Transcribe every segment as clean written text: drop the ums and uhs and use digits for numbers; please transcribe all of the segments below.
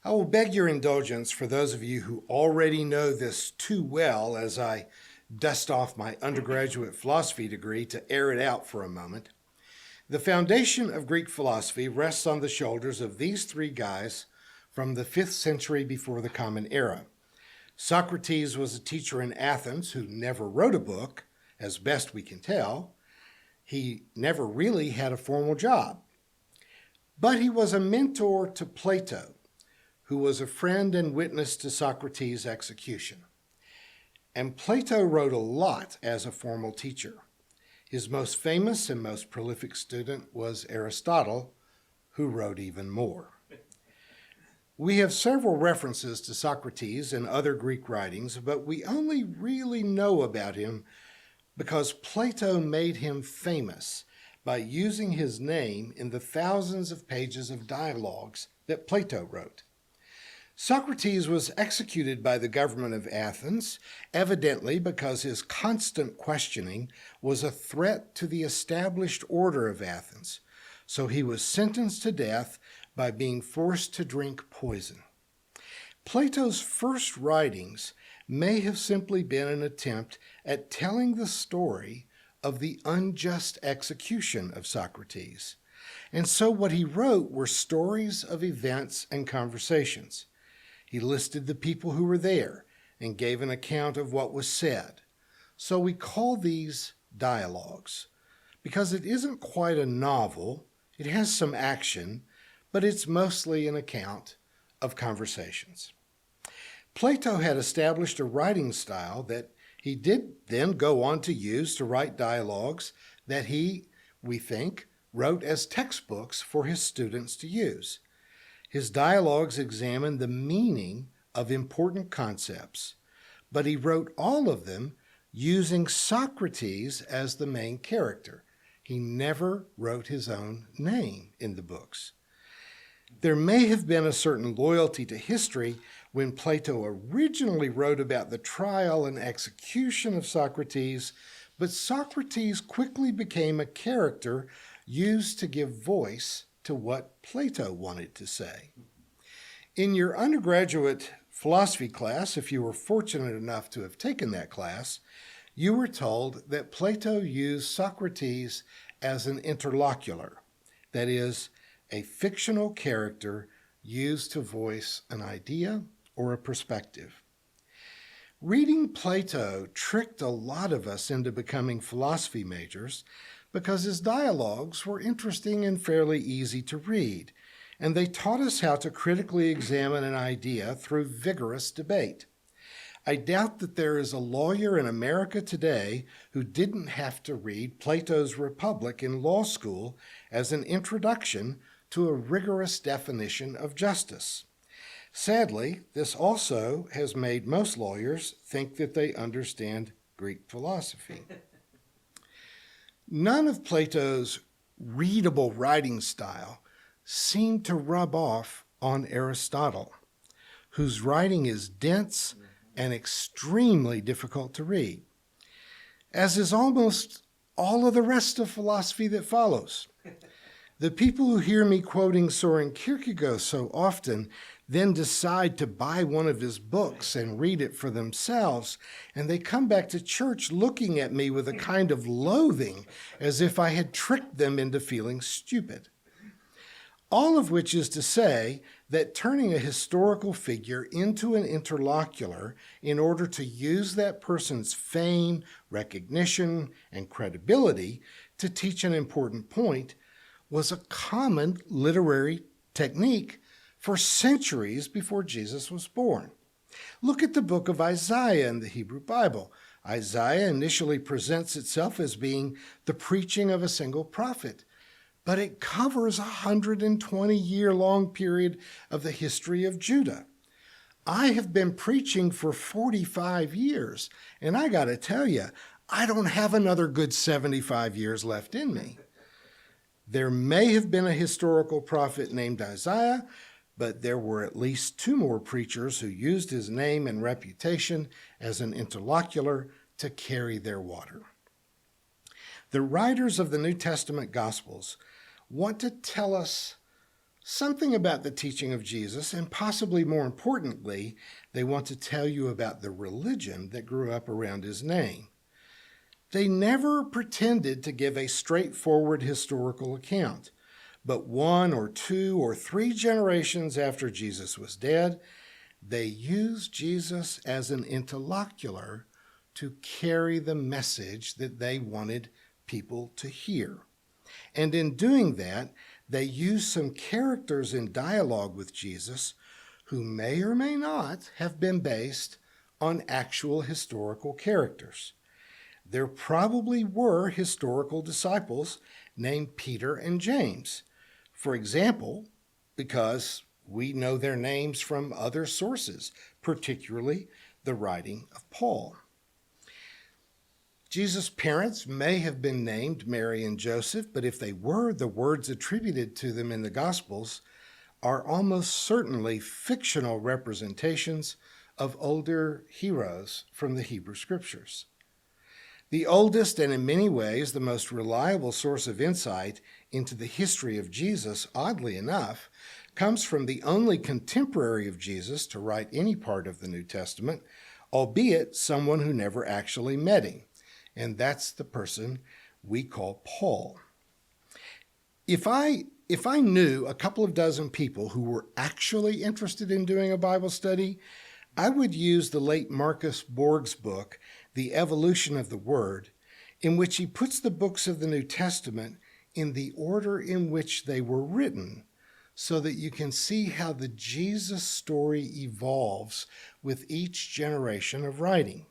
I will beg your indulgence for those of you who already know this too well as I dust off my undergraduate philosophy degree to air it out for a moment. The foundation of Greek philosophy rests on the shoulders of these three guys from the 5th century before the Common Era. Socrates was a teacher in Athens who never wrote a book, as best we can tell. He never really had a formal job. But he was a mentor to Plato, who was a friend and witness to Socrates' execution. And Plato wrote a lot as a formal teacher. His most famous and most prolific student was Aristotle, who wrote even more. We have several references to Socrates in other Greek writings, but we only really know about him because Plato made him famous by using his name in the thousands of pages of dialogues that Plato wrote. Socrates was executed by the government of Athens, evidently because his constant questioning was a threat to the established order of Athens. So he was sentenced to death by being forced to drink poison. Plato's first writings may have simply been an attempt at telling the story of the unjust execution of Socrates. And so what he wrote were stories of events and conversations. He listed the people who were there and gave an account of what was said. So we call these dialogues because it isn't quite a novel. It has some action, but it's mostly an account of conversations. Plato had established a writing style that he did then go on to use to write dialogues that he, we think, wrote as textbooks for his students to use. His dialogues examined the meaning of important concepts, but he wrote all of them using Socrates as the main character. He never wrote his own name in the books. There may have been a certain loyalty to history when Plato originally wrote about the trial and execution of Socrates, but Socrates quickly became a character used to give voice to what Plato wanted to say. In your undergraduate philosophy class, if you were fortunate enough to have taken that class, you were told that Plato used Socrates as an interlocutor, that is, a fictional character used to voice an idea or a perspective. Reading Plato tricked a lot of us into becoming philosophy majors because his dialogues were interesting and fairly easy to read, and they taught us how to critically examine an idea through vigorous debate. I doubt that there is a lawyer in America today who didn't have to read Plato's Republic in law school as an introduction to a rigorous definition of justice. Sadly, this also has made most lawyers think that they understand Greek philosophy. None of Plato's readable writing style seemed to rub off on Aristotle, whose writing is dense and extremely difficult to read, as is almost all of the rest of philosophy that follows. The people who hear me quoting Soren Kierkegaard so often then decide to buy one of his books and read it for themselves, and they come back to church looking at me with a kind of loathing as if I had tricked them into feeling stupid. All of which is to say that turning a historical figure into an interlocutor in order to use that person's fame, recognition, and credibility to teach an important point was a common literary technique for centuries before Jesus was born. Look at the book of Isaiah in the Hebrew Bible. Isaiah initially presents itself as being the preaching of a single prophet, but it covers a 120-year-long period of the history of Judah. I have been preaching for 45 years, and I got to tell you, I don't have another good 75 years left in me. There may have been a historical prophet named Isaiah, but there were at least 2 more preachers who used his name and reputation as an interlocutor to carry their water. The writers of the New Testament Gospels want to tell us something about the teaching of Jesus, and possibly more importantly, they want to tell you about the religion that grew up around his name. They never pretended to give a straightforward historical account, but 1 or 2 or 3 generations after Jesus was dead, they used Jesus as an interlocutor to carry the message that they wanted people to hear. And in doing that, they used some characters in dialogue with Jesus who may or may not have been based on actual historical characters. There probably were historical disciples named Peter and James, for example, because we know their names from other sources, particularly the writing of Paul. Jesus' parents may have been named Mary and Joseph, but if they were, the words attributed to them in the Gospels are almost certainly fictional representations of older heroes from the Hebrew Scriptures. The oldest and in many ways the most reliable source of insight into the history of Jesus, oddly enough, comes from the only contemporary of Jesus to write any part of the New Testament, albeit someone who never actually met him. And that's the person we call Paul. If I knew a couple of dozen people who were actually interested in doing a Bible study, I would use the late Marcus Borg's book, The Evolution of the Word, in which he puts the books of the New Testament in the order in which they were written, so that you can see how the Jesus story evolves with each generation of writing.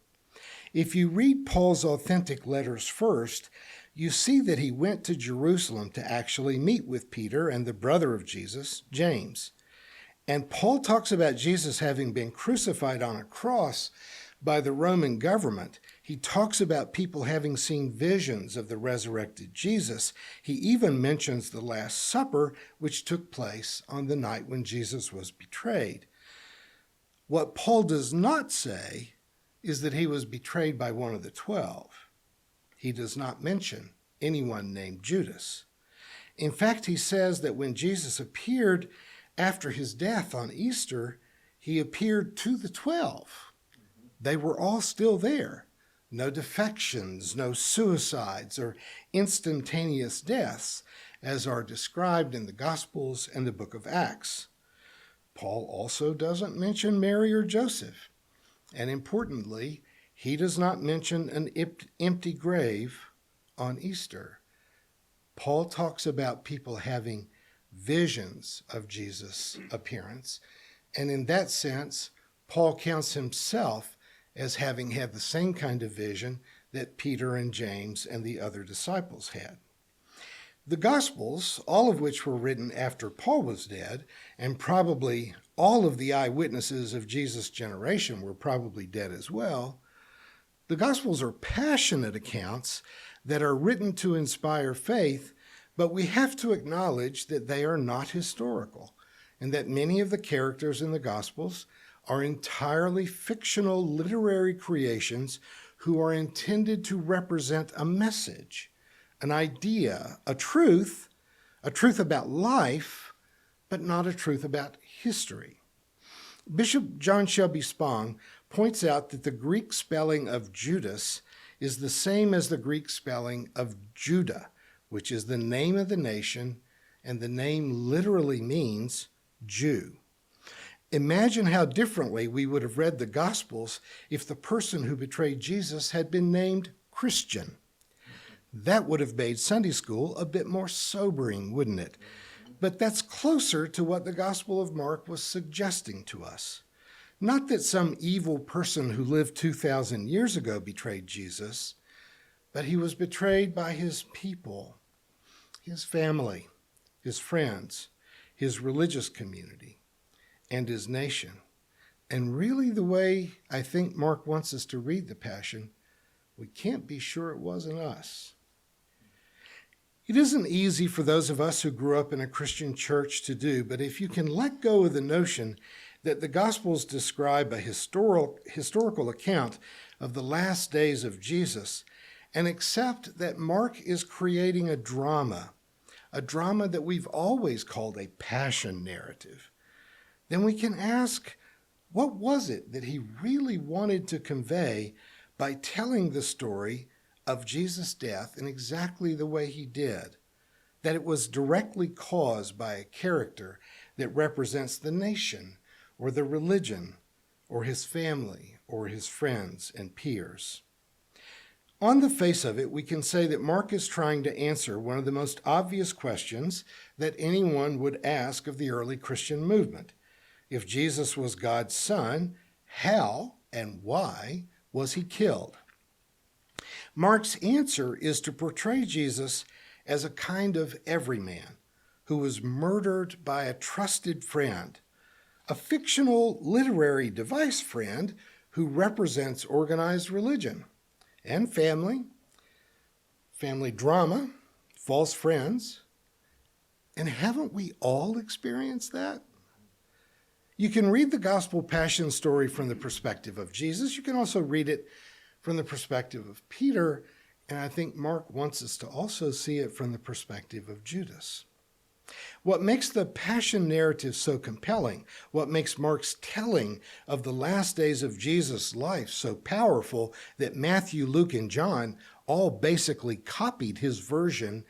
If you read Paul's authentic letters first, you see that he went to Jerusalem to actually meet with Peter and the brother of Jesus, James. And Paul talks about Jesus having been crucified on a cross by the Roman government. He talks about people having seen visions of the resurrected Jesus. He even mentions the Last Supper, which took place on the night when Jesus was betrayed. What Paul does not say is that he was betrayed by one of the 12. He does not mention anyone named Judas. In fact, he says that when Jesus appeared after his death on Easter, he appeared to the 12. They were all still there. No defections, no suicides, or instantaneous deaths, as are described in the Gospels and the book of Acts. Paul also doesn't mention Mary or Joseph. And importantly, he does not mention an empty grave on Easter. Paul talks about people having visions of Jesus' appearance, and in that sense, Paul counts himself as having had the same kind of vision that Peter and James and the other disciples had. The Gospels, all of which were written after Paul was dead, and probably all of the eyewitnesses of Jesus' generation were probably dead as well, the Gospels are passionate accounts that are written to inspire faith, but we have to acknowledge that they are not historical, and that many of the characters in the Gospels are entirely fictional literary creations who are intended to represent a message, an idea, a truth about life, but not a truth about history. Bishop John Shelby Spong points out that the Greek spelling of Judas is the same as the Greek spelling of Judah, which is the name of the nation, and the name literally means Jew. Imagine how differently we would have read the Gospels if the person who betrayed Jesus had been named Christian. That would have made Sunday school a bit more sobering, wouldn't it? But that's closer to what the Gospel of Mark was suggesting to us. Not that some evil person who lived 2,000 years ago betrayed Jesus, but he was betrayed by his people, his family, his friends, his religious community, and his nation. And really the way I think Mark wants us to read the Passion, we can't be sure it wasn't us. It isn't easy for those of us who grew up in a Christian church to do, but if you can let go of the notion that the Gospels describe a historical account of the last days of Jesus and accept that Mark is creating a drama a drama that we've always called a passion narrative, then we can ask, what was it that he really wanted to convey by telling the story of Jesus' death in exactly the way he did? That it was directly caused by a character that represents the nation or the religion or his family or his friends and peers. On the face of it, we can say that Mark is trying to answer one of the most obvious questions that anyone would ask of the early Christian movement. If Jesus was God's son, how and why was he killed? Mark's answer is to portray Jesus as a kind of everyman who was murdered by a trusted friend, a fictional literary device friend who represents organized religion and family drama, false friends. And haven't we all experienced that? You can read the gospel passion story from the perspective of Jesus. You can also read it from the perspective of Peter, and I think Mark wants us to also see it from the perspective of Judas. What makes the passion narrative so compelling, what makes Mark's telling of the last days of Jesus' life so powerful that Matthew, Luke, and John all basically copied his version,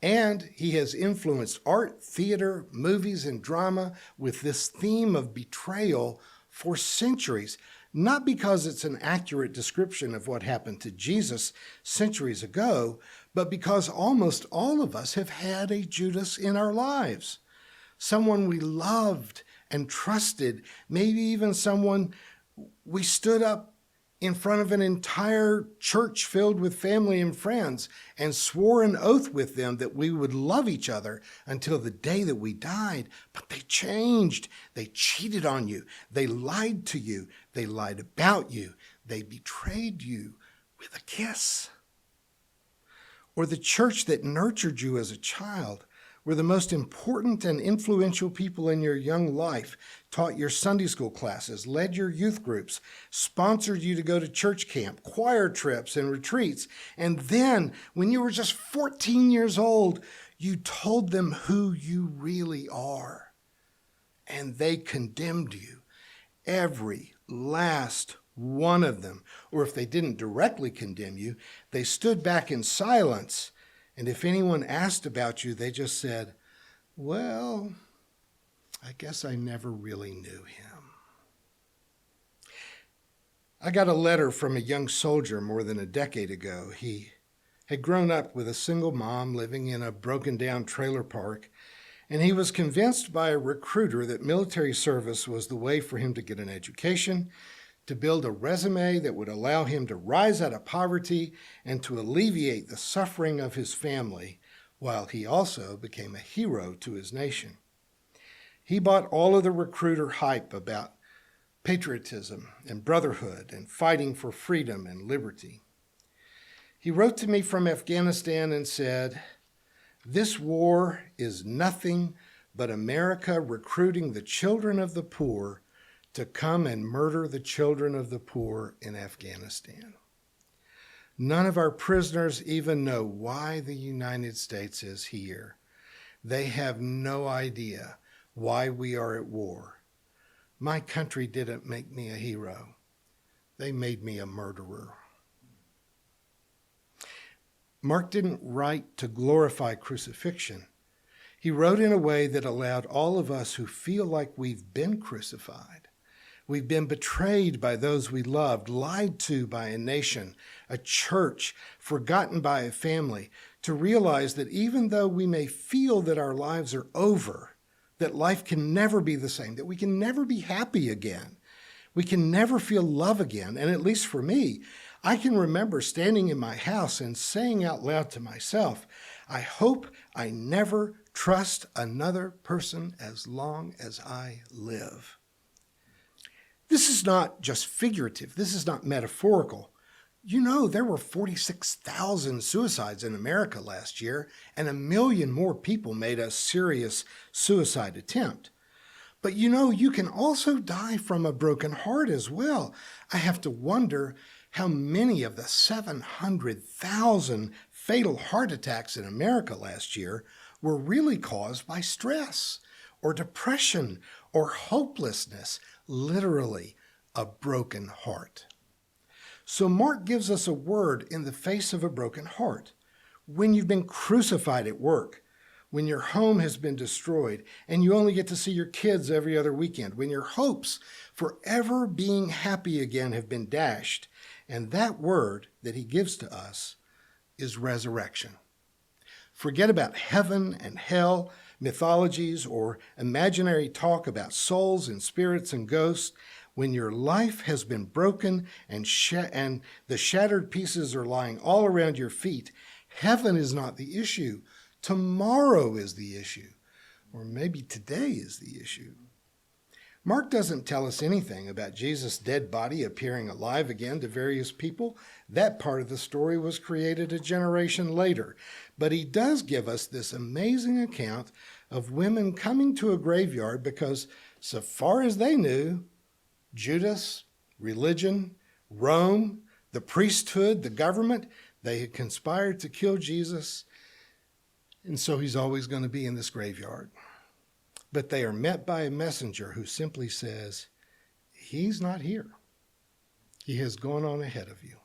and he has influenced art, theater, movies, and drama with this theme of betrayal for centuries, not because it's an accurate description of what happened to Jesus centuries ago, but because almost all of us have had a Judas in our lives. Someone we loved and trusted, maybe even someone we stood up in front of an entire church filled with family and friends and swore an oath with them that we would love each other until the day that we died. But they changed. They cheated on you. They lied to you. They lied about you. They betrayed you with a kiss. Or the church that nurtured you as a child, were the most important and influential people in your young life, taught your Sunday school classes, led your youth groups, sponsored you to go to church camp, choir trips, and retreats. And then, when you were just 14 years old, you told them who you really are. And they condemned you, every last one of them. Or if they didn't directly condemn you, they stood back in silence. And if anyone asked about you, they just said, well, I guess I never really knew him. I got a letter from a young soldier more than a decade ago. He had grown up with a single mom living in a broken-down trailer park, and he was convinced by a recruiter that military service was the way for him to get an education, to build a resume that would allow him to rise out of poverty and to alleviate the suffering of his family, while he also became a hero to his nation. He bought all of the recruiter hype about patriotism and brotherhood and fighting for freedom and liberty. He wrote to me from Afghanistan and said, "This war is nothing but America recruiting the children of the poor to come and murder the children of the poor in Afghanistan. None of our prisoners even know why the United States is here. They have no idea why we are at war. My country didn't make me a hero. They made me a murderer." Mark didn't write to glorify crucifixion. He wrote in a way that allowed all of us who feel like we've been crucified, we've been betrayed by those we loved, lied to by a nation, a church, forgotten by a family, to realize that even though we may feel that our lives are over, that life can never be the same, that we can never be happy again, we can never feel love again. And at least for me, I can remember standing in my house and saying out loud to myself, I hope I never trust another person as long as I live. This is not just figurative. This is not metaphorical. You know, there were 46,000 suicides in America last year, and 1 million more people made a serious suicide attempt. But you know, you can also die from a broken heart as well. I have to wonder how many of the 700,000 fatal heart attacks in America last year were really caused by stress or depression or hopelessness, literally a broken heart. So Mark gives us a word in the face of a broken heart. When you've been crucified at work, when your home has been destroyed and you only get to see your kids every other weekend, when your hopes for ever being happy again have been dashed, and that word that he gives to us is resurrection. Forget about heaven and hell, mythologies, or imaginary talk about souls and spirits and ghosts. When your life has been broken and the shattered pieces are lying all around your feet, heaven is not the issue. Tomorrow is the issue, or maybe today is the issue. Mark doesn't tell us anything about Jesus' dead body appearing alive again to various people. That part of the story was created a generation later. But he does give us this amazing account of women coming to a graveyard because, so far as they knew, Judas, religion, Rome, the priesthood, the government, they had conspired to kill Jesus. And so he's always going to be in this graveyard. But they are met by a messenger who simply says, he's not here. He has gone on ahead of you.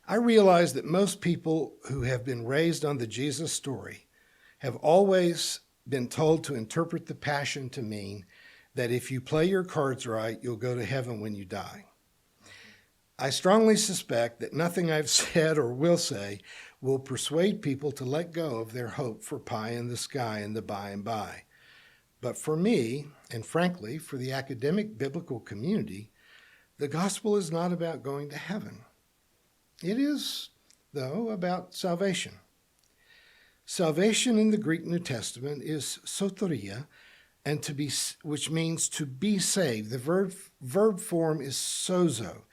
I realize that most people who have been raised on the Jesus story have always been told to interpret the Passion to mean that if you play your cards right, you'll go to heaven when you die. I strongly suspect that nothing I've said or will say will persuade people to let go of their hope for pie in the sky in the by and by. But for me, and frankly, for the academic biblical community, the gospel is not about going to heaven. It is, though, about salvation. Salvation in the Greek New Testament is soteria, and which means to be saved. The verb form is sozo.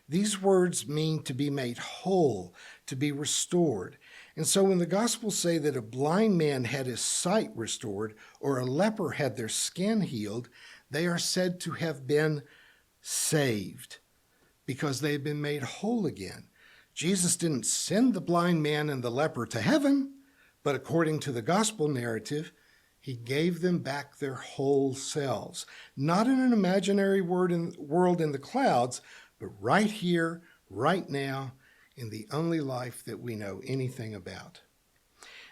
These words mean to be made whole, to be restored. And so when the Gospels say that a blind man had his sight restored or a leper had their skin healed, they are said to have been saved because they have been made whole again. Jesus didn't send the blind man and the leper to heaven, but according to the gospel narrative, he gave them back their whole selves, not in an imaginary world in the clouds, but right here, right now, in the only life that we know anything about.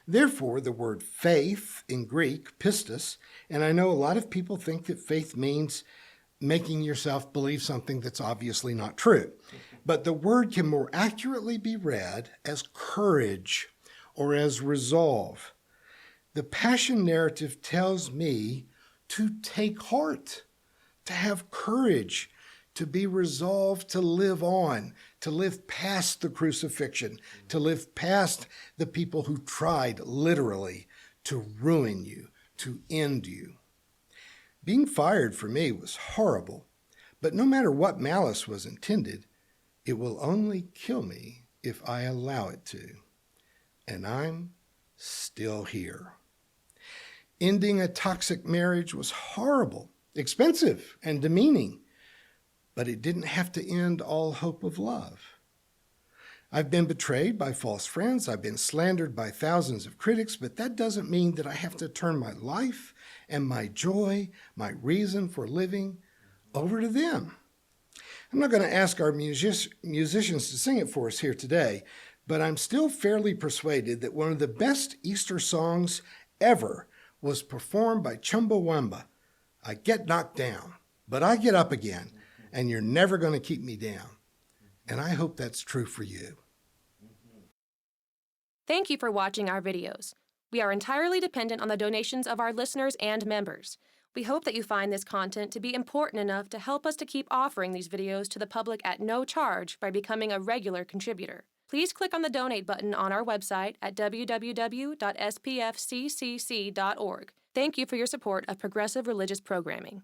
Therefore, the word faith in Greek, pistis, and I know a lot of people think that faith means making yourself believe something that's obviously not true. But the word can more accurately be read as courage or as resolve. The Passion narrative tells me to take heart, to have courage, to be resolved to live on, to live past the crucifixion, to live past the people who tried literally to ruin you, to end you. Being fired for me was horrible, but no matter what malice was intended, it will only kill me if I allow it to. And I'm still here. Ending a toxic marriage was horrible, expensive, and demeaning. But it didn't have to end all hope of love. I've been betrayed by false friends. I've been slandered by thousands of critics, but that doesn't mean that I have to turn my life and my joy, my reason for living, over to them. I'm not going to ask our musicians to sing it for us here today, but I'm still fairly persuaded that one of the best Easter songs ever was performed by Chumbawamba. I get knocked down, but I get up again. And you're never going to keep me down. And I hope that's true for you. Thank you for watching our videos. We are entirely dependent on the donations of our listeners and members. We hope that you find this content to be important enough to help us to keep offering these videos to the public at no charge by becoming a regular contributor. Please click on the donate button on our website at www.spfccc.org. Thank you for your support of progressive religious programming.